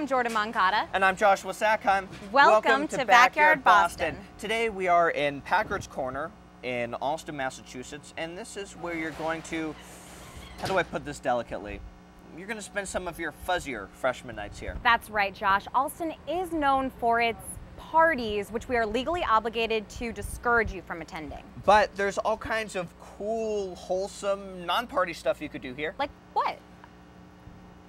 I'm Jordan Moncada. And I'm Joshua Sackheim. Welcome to Backyard Boston. Today we are in Packard's Corner in Allston, Massachusetts, and this is where you're going to, how do I put this delicately? You're going to spend some of your fuzzier freshman nights here. That's right, Josh. Allston is known for its parties, which we are legally obligated to discourage you from attending. But there's all kinds of cool, wholesome, non-party stuff you could do here. Like what?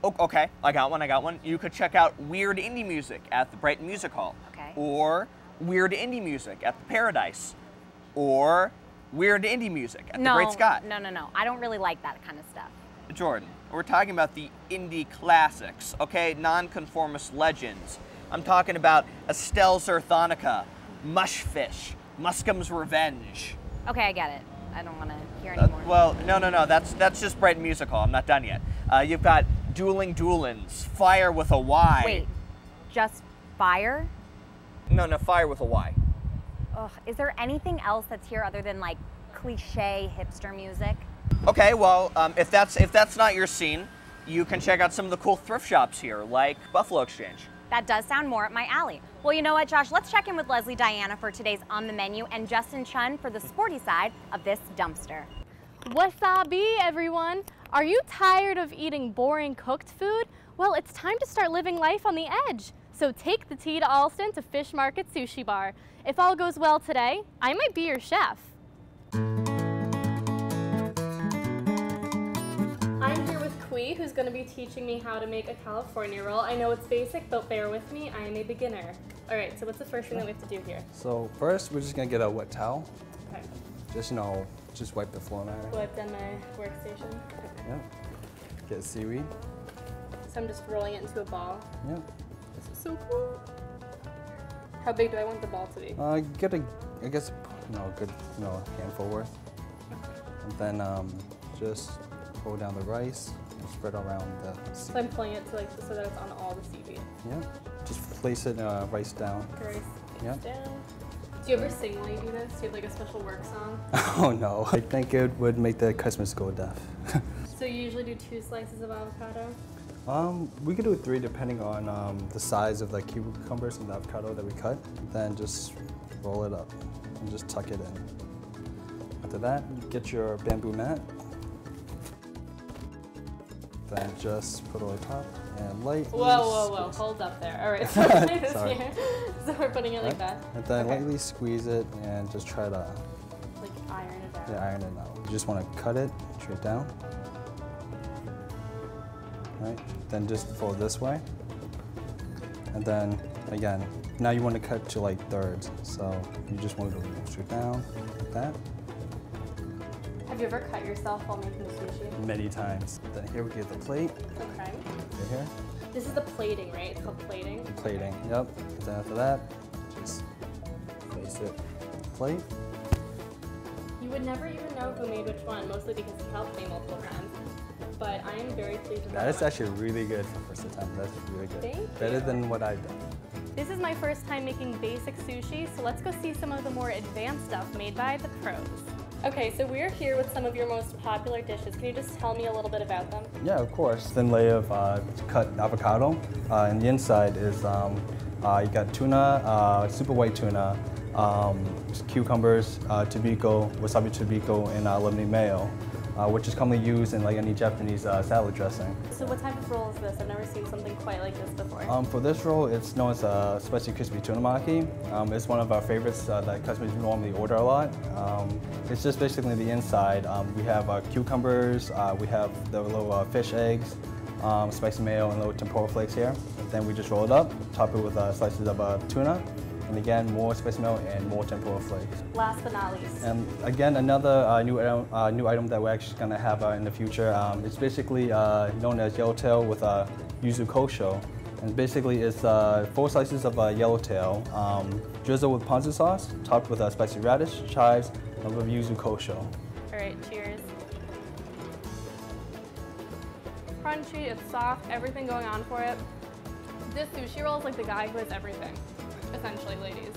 Oh, okay, I got one. You could check out weird indie music at the Brighton Music Hall. Okay. Or weird indie music at the Paradise. Or weird indie music at the Great Scott. No. I don't really like that kind of stuff. Jordan, we're talking about the indie classics, okay? Nonconformist legends. I'm talking about Estelle's Earthonica, Mushfish, Muscom's Revenge. Okay, I get it. I don't want to hear anymore. Well, no. That's just Brighton Music Hall. I'm not done yet. You've got Dueling Duelins, Fire with a Y. Wait, just fire? No, Fire with a Y. Ugh, is there anything else that's here other than like cliche hipster music? Okay, well, if that's not your scene, you can check out some of the cool thrift shops here, like Buffalo Exchange. That does sound more up my alley. Well, you know what, Josh? Let's check in with Leslie Diana for today's On the Menu and Justin Chun for the sporty side of this dumpster. Wasabi, everyone! Are you tired of eating boring cooked food? Well, it's time to start living life on the edge. So take the tea to Allston to Fish Market Sushi Bar. If all goes well today, I might be your chef. I'm here with Kui, who's going to be teaching me how to make a California roll. I know it's basic, but bear with me, I am a beginner. All right, so what's the first thing that we have to do here? So first, we're just going to get a wet towel. Okay. Just wipe the floor mat. Wipe down my workstation. Yeah. Get seaweed. So I'm just rolling it into a ball. Yeah. This is so cool. How big do I want the ball to be? Get a good handful worth. And then just pull down the rice and spread around the seaweed. So I'm pulling it to so that it's on all the seaweed. Yeah. Just place it rice down. Rice yeah. down. Do you ever sing while you do this? Do you have like a special work song? Oh no, I think it would make the customers go deaf. So you usually do 2 slices of avocado? We could do 3 depending on the size of the cucumbers and the avocado that we cut. Then just roll it up and just tuck it in. After that, you get your bamboo mat. Then just put it on top and lightly Whoa, hold up there. All right, so we're putting this here. So we're putting it like that. And then lightly squeeze it and just try to iron it out. Yeah, iron it out. You just want to cut it straight down. Right, then just fold this way. And then again, now you want to cut to like thirds. So you just want to go straight down like that. Have you ever cut yourself while making sushi? Many times. Then here we get the plate. Okay. Right here. This is the plating, right? It's called plating? Plating, yep. Then after that, just place it on the plate. You would never even know who made which one, mostly because you helped me multiple times. But I am very pleased with that. That is actually really good for first attempt. That's really good. Thank you. Better than what I've done. This is my first time making basic sushi, so let's go see some of the more advanced stuff made by the pros. Okay, so we're here with some of your most popular dishes. Can you just tell me a little bit about them? Yeah, of course. Thin layer of cut avocado. And the inside is you got tuna, super white tuna, cucumbers, tobiko, wasabi tobiko, and lemonade mayo, which is commonly used in like any Japanese salad dressing. So what type of roll is this? I've never seen something quite like this before. For this roll, it's known as spicy crispy tuna maki. It's one of our favorites that customers normally order a lot. It's just basically the inside. We have cucumbers, we have the little fish eggs, spicy mayo, and little tempura flakes here. Then we just roll it up, top it with slices of tuna, and again, more spicy mayo and more tempura flakes. Last but not least. And again, another new item that we're actually going to have in the future. It's basically known as yellowtail with yuzu kosho. And basically it's 4 slices of yellowtail, drizzled with ponzu sauce, topped with spicy radish, chives, and with yuzu kosho. All right, cheers. Crunchy, it's soft, everything going on for it. This sushi roll is like the guy who has everything, essentially, ladies.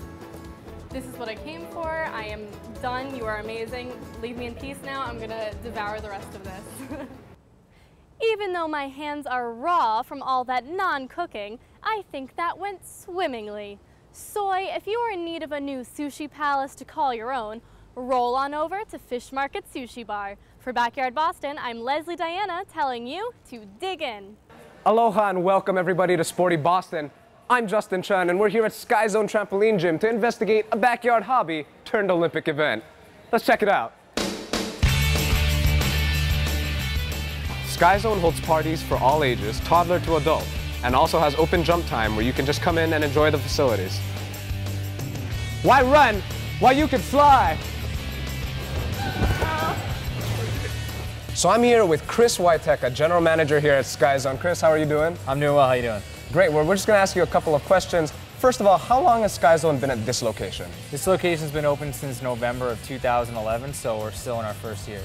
This is what I came for. I am done. You are amazing. Leave me in peace now. I'm gonna devour the rest of this. Even though my hands are raw from all that non-cooking, I think that went swimmingly. Soy, if you are in need of a new sushi palace to call your own, roll on over to Fish Market Sushi Bar. For Backyard Boston, I'm Leslie Diana telling you to dig in. Aloha and welcome everybody to Sporty Boston. I'm Justin Chun and we're here at Sky Zone Trampoline Gym to investigate a backyard hobby turned Olympic event. Let's check it out. Sky Zone holds parties for all ages, toddler to adult, and also has open jump time where you can just come in and enjoy the facilities. Why run while you can fly? So I'm here with Chris Wyteka, General Manager here at Sky Zone. Chris, how are you doing? I'm doing well, how you doing? Great, well, we're just gonna ask you a couple of questions. First of all, how long has Sky Zone been at this location? This location's been open since November of 2011, so we're still in our first year.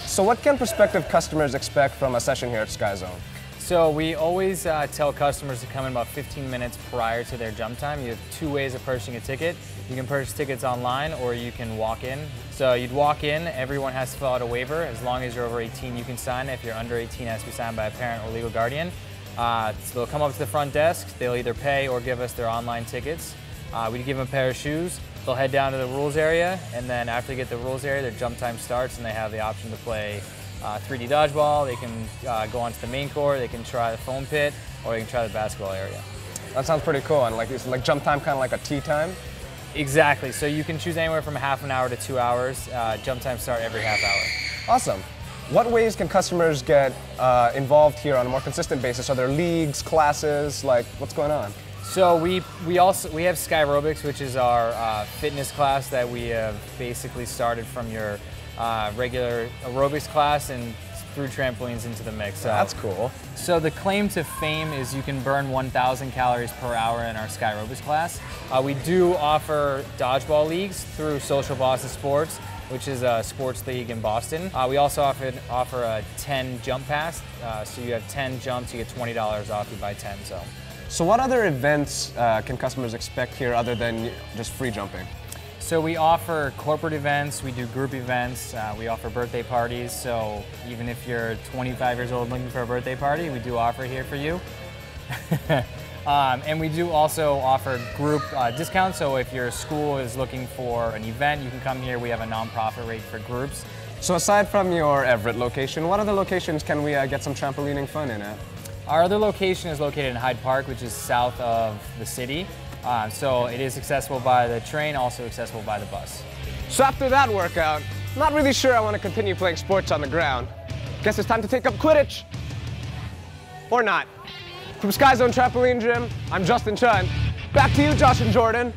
So what can prospective customers expect from a session here at Sky Zone? So we always tell customers to come in about 15 minutes prior to their jump time. You have two ways of purchasing a ticket. You can purchase tickets online or you can walk in. So you'd walk in, everyone has to fill out a waiver. As long as you're over 18, you can sign it. If you're under 18, it has to be signed by a parent or legal guardian. So they'll come up to the front desk, they'll either pay or give us their online tickets. We give them a pair of shoes. They'll head down to the rules area, and then after they get to the rules area, their jump time starts and they have the option to play 3D dodgeball. They can go onto the main court, they can try the foam pit, or they can try the basketball area. That sounds pretty cool, and it's like jump time, kind of like a tea time? Exactly, so you can choose anywhere from half an hour to 2 hours. Jump times start every half hour. Awesome. What ways can customers get involved here on a more consistent basis? Are there leagues, classes, what's going on? So we have Sky Aerobics, which is our fitness class that we have basically started from your regular aerobics class and threw trampolines into the mix. So, that's cool. So the claim to fame is you can burn 1,000 calories per hour in our Sky Aerobics class. We do offer dodgeball leagues through Social Boston Sports, which is a sports league in Boston. We also offer a 10 jump pass. So you have 10 jumps, you get $20 off, you buy 10. So what other events can customers expect here other than just free jumping? So we offer corporate events, we do group events, we offer birthday parties. So even if you're 25 years old looking for a birthday party, we do offer here for you. And we do also offer group discounts. So if your school is looking for an event, you can come here. We have a nonprofit rate for groups. So aside from your Everett location, what other locations can we get some trampolining fun in at? Our other location is located in Hyde Park, which is south of the city. So it is accessible by the train, also accessible by the bus. So after that workout, I'm not really sure I want to continue playing sports on the ground. Guess it's time to take up Quidditch. Or not. From Sky Zone Trampoline Gym, I'm Justin Chun. Back to you, Josh and Jordan.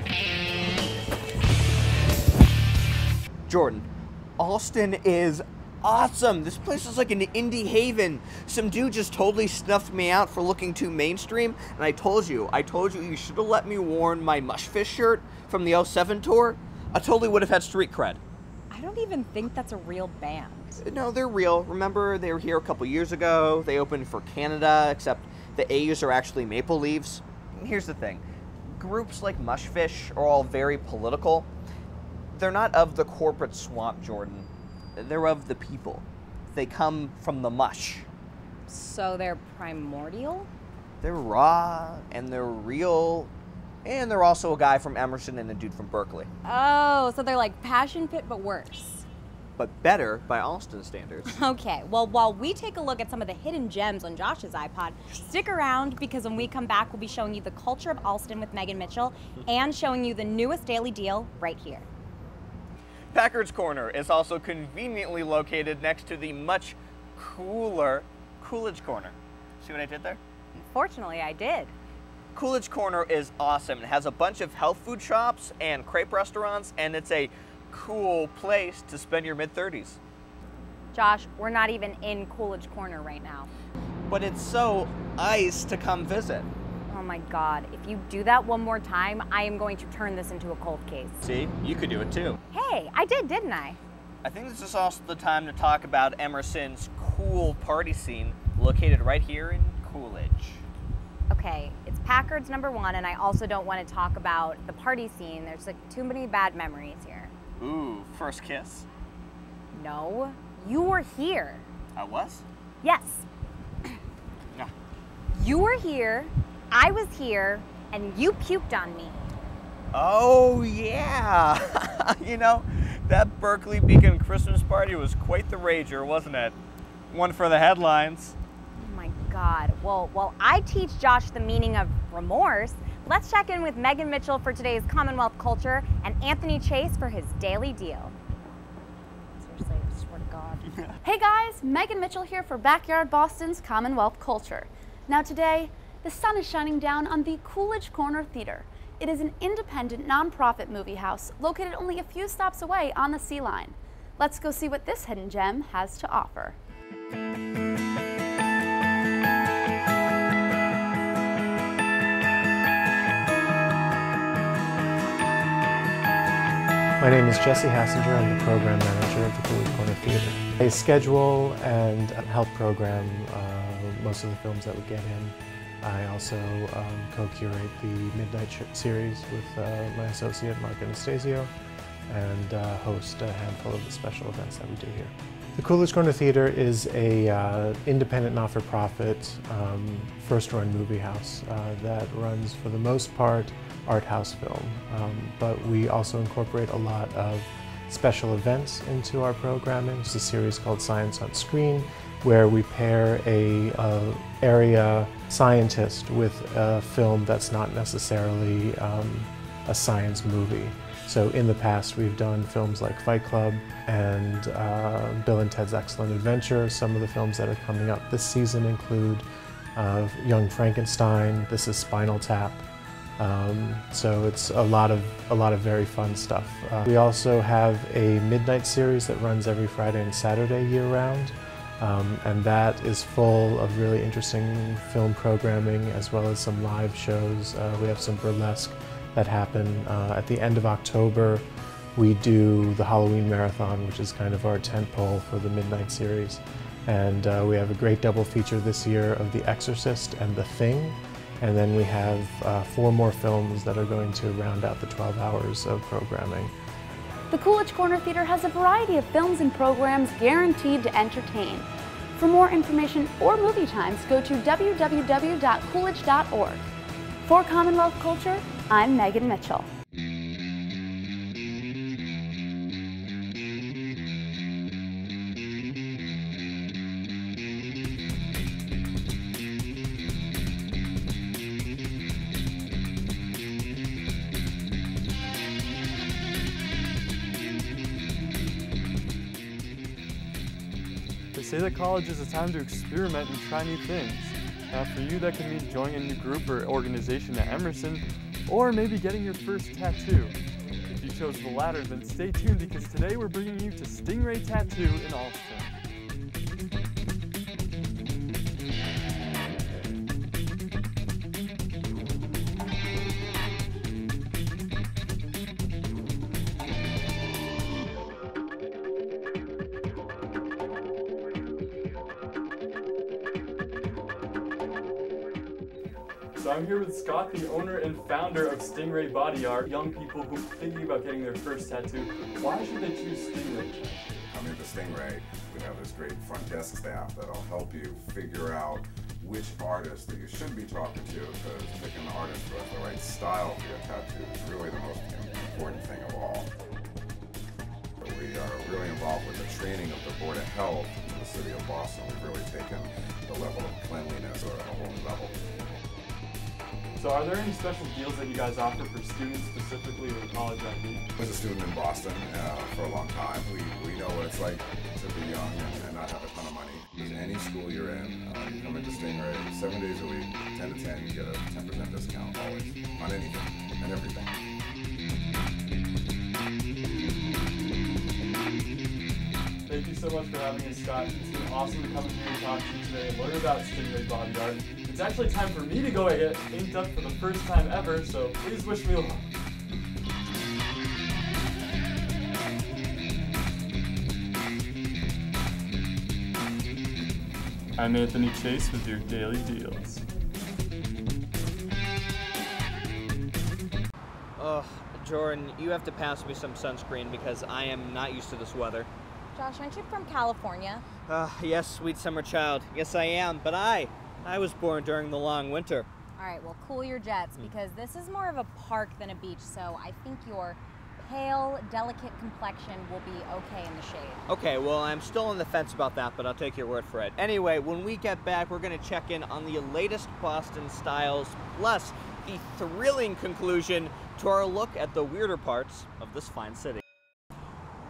Jordan, Allston is awesome. This place is like an indie haven. Some dude just totally snuffed me out for looking too mainstream, and I told you you should have let me worn my Mushfish shirt from the 07 tour. I totally would have had street cred. I don't even think that's a real band. No, they're real. Remember, they were here a couple years ago. They opened for Canada, except the A's are actually maple leaves. And here's the thing. Groups like Mushfish are all very political. They're not of the corporate swamp, Jordan. They're of the people. They come from the mush. So they're primordial? They're raw, and they're real, and they're also a guy from Emerson and a dude from Berkeley. Oh, so they're like Passion Pit, but worse. But better by Allston standards. Okay, well, while we take a look at some of the hidden gems on Josh's iPod, stick around because when we come back, we'll be showing you the culture of Allston with Megan Mitchell and showing you the newest daily deal right here. Packard's Corner is also conveniently located next to the much cooler Coolidge Corner. See what I did there? Fortunately, I did. Coolidge Corner is awesome. It has a bunch of health food shops and crepe restaurants, and it's a cool place to spend your mid-30s. Josh, we're not even in Coolidge Corner right now. But it's so nice to come visit. Oh my God, if you do that one more time, I am going to turn this into a cold case. See, you could do it too. Hey, I did, didn't I? I think this is also the time to talk about Emerson's cool party scene located right here in Coolidge. Okay, it's Packard's #1, and I also don't want to talk about the party scene. There's like too many bad memories here. Ooh, first kiss? No, you were here. I was? Yes, You were here, I was here, and you puked on me. Oh, yeah. You know, that Berkeley Beacon Christmas party was quite the rager, wasn't it? One for the headlines. Oh my God. Well, while I teach Josh the meaning of remorse, let's check in with Megan Mitchell for today's Commonwealth Culture and Anthony Chase for his Daily Deal. Seriously, I swear to God. Hey guys, Megan Mitchell here for Backyard Boston's Commonwealth Culture. Now today, the sun is shining down on the Coolidge Corner Theater. It is an independent, nonprofit movie house located only a few stops away on the Sea Line. Let's go see what this hidden gem has to offer. My name is Jesse Hassinger. I'm the program manager of the Coolidge Corner Theater. I schedule and help program most of the films that we get in. I also co-curate the Midnight series with my associate Mark Anastasio and host a handful of the special events that we do here. The Coolidge Corner Theater is a independent, not-for-profit, first-run movie house that runs, for the most part, art house film. But we also incorporate a lot of special events into our programming. It's a series called Science on Screen, where we pair a area scientist with a film that's not necessarily a science movie. So in the past we've done films like Fight Club and Bill and Ted's Excellent Adventure. Some of the films that are coming up this season include Young Frankenstein, this is Spinal Tap. So it's a lot of very fun stuff. We also have a Midnight series that runs every Friday and Saturday year-round. And that is full of really interesting film programming as well as some live shows. We have some burlesque that happen. At the end of October, we do the Halloween Marathon, which is kind of our tentpole for the Midnight series. And we have a great double feature this year of The Exorcist and The Thing. And then we have 4 more films that are going to round out the 12 hours of programming. The Coolidge Corner Theater has a variety of films and programs guaranteed to entertain. For more information or movie times, go to www.coolidge.org. For Commonwealth Culture, I'm Megan Mitchell. They say that college is a time to experiment and try new things. For you, that can mean joining a new group or organization at Emerson, or maybe getting your first tattoo. If you chose the latter, then stay tuned because today we're bringing you to Stingray Tattoo in Allston. So I'm here with Scott, the owner and founder of Stingray Body Art. Young people who are thinking about getting their first tattoo, why should they choose Stingray? Coming to Stingray, we have this great front desk staff that'll help you figure out which artist that you should be talking to, because picking an artist who has the right style for your tattoo is really the most important thing of all. We are really involved with the training of the Board of Health in the city of Boston. We've really taken the level of cleanliness to a whole new level. So are there any special deals that you guys offer for students specifically or college ID? I was a student in Boston for a long time. We know what it's like to be young and not have a ton of money. In any school you're in, you come into Stingray 7 days a week, 10 to 10, you get a 10% discount always on anything and everything. Thank you so much for having us, Scott. It's been awesome to come in here and talk to you today and learn about Stingray Body Art. It's actually time for me to go and get inked up for the first time ever, so please wish me luck. I'm Anthony Chase with your Daily Deals. Jordan, you have to pass me some sunscreen because I am not used to this weather. Josh, aren't you from California? Yes, sweet summer child. Yes, I am, but I I was born during the long winter. All right, well, cool your jets, because this is more of a park than a beach, so I think your pale, delicate complexion will be okay in the shade. Okay, well, I'm still on the fence about that, but I'll take your word for it. Anyway, when we get back, we're going to check in on the latest Boston styles, plus the thrilling conclusion to our look at the weirder parts of this fine city.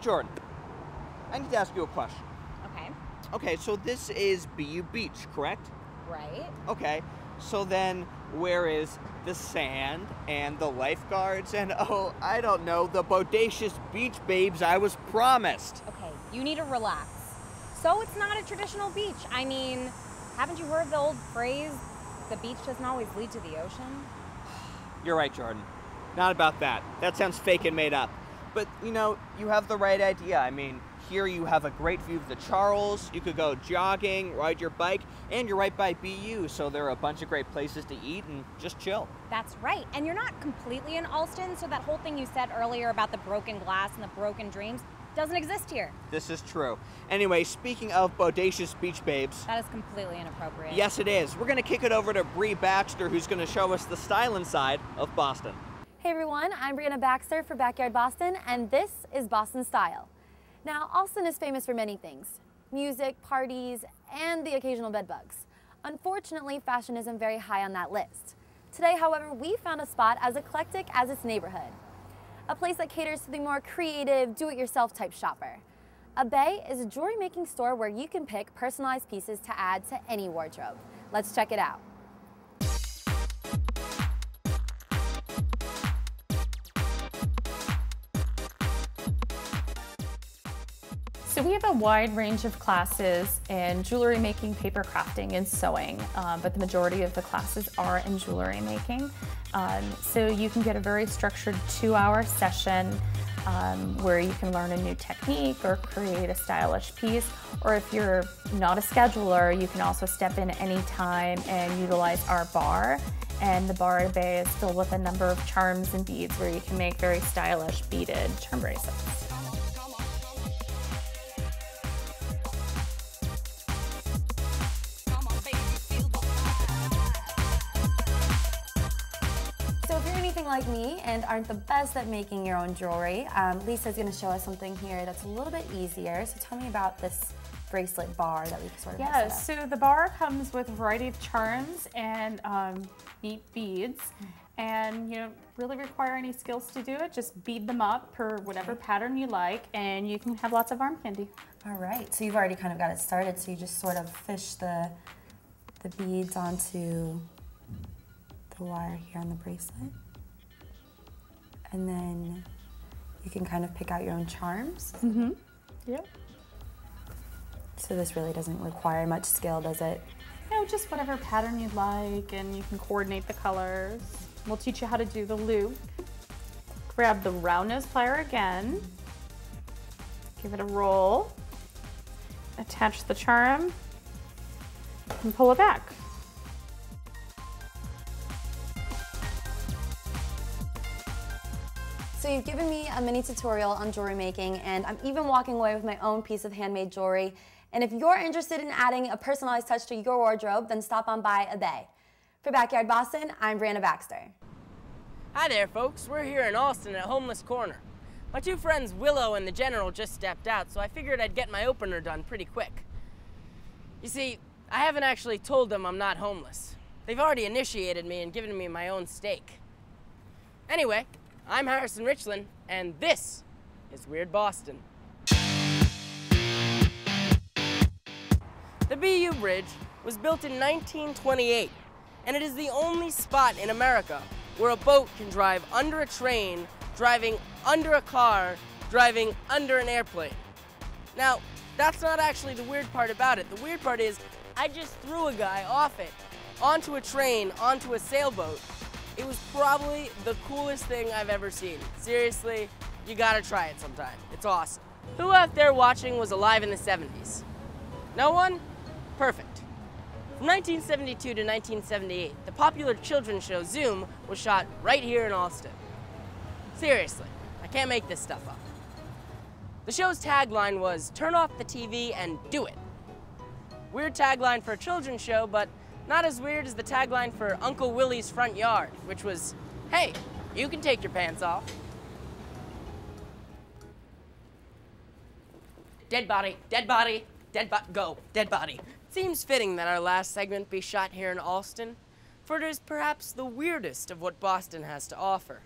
Jordan, I need to ask you a question. Okay. Okay, so this is BU Beach, correct? Right. Okay, so then where is the sand and the lifeguards and, oh, I don't know, the bodacious beach babes I was promised? Okay, you need to relax. So it's not a traditional beach. I mean, haven't you heard the old phrase, the beach doesn't always lead to the ocean? You're right, Jordan. Not about that. That sounds fake and made up. But, you know, you have the right idea. I mean, here you have a great view of the Charles. You could go jogging, ride your bike, and you're right by BU, so there are a bunch of great places to eat and just chill. That's right. And you're not completely in Allston, so that whole thing you said earlier about the broken glass and the broken dreams doesn't exist here. This is true. Anyway, speaking of bodacious beach babes. That is completely inappropriate. Yes, it is. We're going to kick it over to Bree Baxter, who's going to show us the styling side of Boston. Hey everyone, I'm Brianna Baxter for Backyard Boston, and this is Boston Style. Now, Allston is famous for many things: music, parties, and the occasional bedbugs. Unfortunately, fashion isn't very high on that list. Today, however, we found a spot as eclectic as its neighborhood. A place that caters to the more creative, do-it-yourself type shopper. A Bay is a jewelry making store where you can pick personalized pieces to add to any wardrobe. Let's check it out. So we have a wide range of classes in jewelry making, paper crafting, and sewing, but the majority of the classes are in jewelry making. So you can get a very structured 2-hour session where you can learn a new technique or create a stylish piece. Or if you're not a scheduler, you can also step in anytime and utilize our bar. And the bar at Bay is filled with a number of charms and beads where you can make very stylish beaded charm bracelets. So if you're anything like me and aren't the best at making your own jewelry, Lisa's going to show us something here that's a little bit easier. So tell me about this bracelet bar that we sort of Yeah, so the bar comes with a variety of charms and neat beads, and you don't really require any skills to do it. Just bead them up per whatever pattern you like, and you can have lots of arm candy. All right, so you've already kind of got it started, so you just sort of fish the beads onto the wire here on the bracelet. And then you can kind of pick out your own charms. Mm-hmm. Yep. So this really doesn't require much skill, does it? You know, just whatever pattern you'd like, and you can coordinate the colors. We'll teach you how to do the loop. Grab the round nose plier again. Give it a roll. Attach the charm and pull it back. So you've given me a mini tutorial on jewelry making, and I'm even walking away with my own piece of handmade jewelry. And if you're interested in adding a personalized touch to your wardrobe, then stop on by a Bay. For Backyard Boston, I'm Brianna Baxter. Hi there, folks. We're here in Allston at Homeless Corner. My two friends Willow and the General just stepped out, so I figured I'd get my opener done pretty quick. You see, I haven't actually told them I'm not homeless. They've already initiated me and given me my own steak. Anyway, I'm Harrison Richland, and this is Weird Boston. The BU Bridge was built in 1928, and it is the only spot in America where a boat can drive under a train, driving under a car, driving under an airplane. Now, that's not actually the weird part about it. The weird part is I just threw a guy off it, onto a train, onto a sailboat. It was probably the coolest thing I've ever seen. Seriously, you gotta try it sometime. It's awesome. Who out there watching was alive in the 70s? No one? Perfect. From 1972 to 1978, the popular children's show Zoom was shot right here in Allston. Seriously, I can't make this stuff up. The show's tagline was, "Turn off the TV and do it." Weird tagline for a children's show, but Not as weird as the tagline for Uncle Willie's front yard, which was, "Hey, you can take your pants off." Dead body, go, dead body. Seems fitting that our last segment be shot here in Allston, for it is perhaps the weirdest of what Boston has to offer.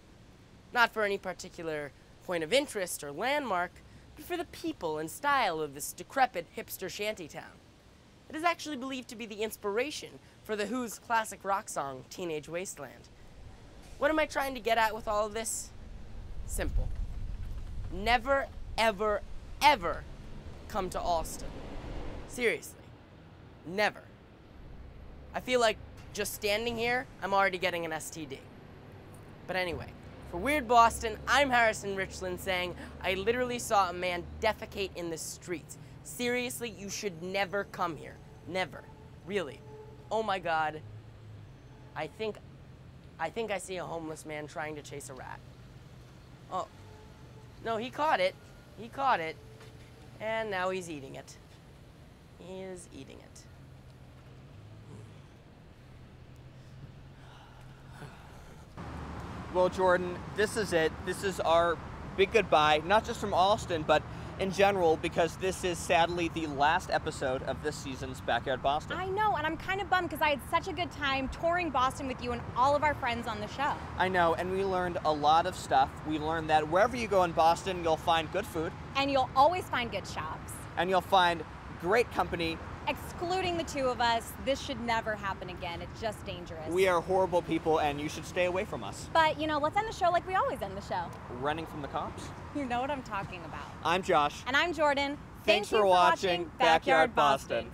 Not for any particular point of interest or landmark, but for the people and style of this decrepit hipster shantytown. It is actually believed to be the inspiration for The Who's classic rock song, Teenage Wasteland. What am I trying to get at with all of this? Simple. Never, ever, ever come to Allston. Seriously. Never. I feel like just standing here, I'm already getting an STD. But anyway, for Weird Boston, I'm Harrison Richland saying I literally saw a man defecate in the streets. Seriously, you should never come here. Never. Really. Oh my God. I think I see a homeless man trying to chase a rat. Oh. No, he caught it. He caught it. And now he's eating it. He is eating it. Well, Jordan, this is it. This is our big goodbye, not just from Allston, but in general, because this is sadly the last episode of this season's Backyard Boston. I know, and I'm kind of bummed because I had such a good time touring Boston with you and all of our friends on the show. I know, and we learned a lot of stuff. We learned that wherever you go in Boston, you'll find good food. And you'll always find good shops. And you'll find great company. Excluding the two of us, this should never happen again. It's just dangerous. We are horrible people, and you should stay away from us. But, you know, let's end the show like we always end the show. Running from the cops? You know what I'm talking about. I'm Josh. And I'm Jordan. Thanks for watching Backyard Boston.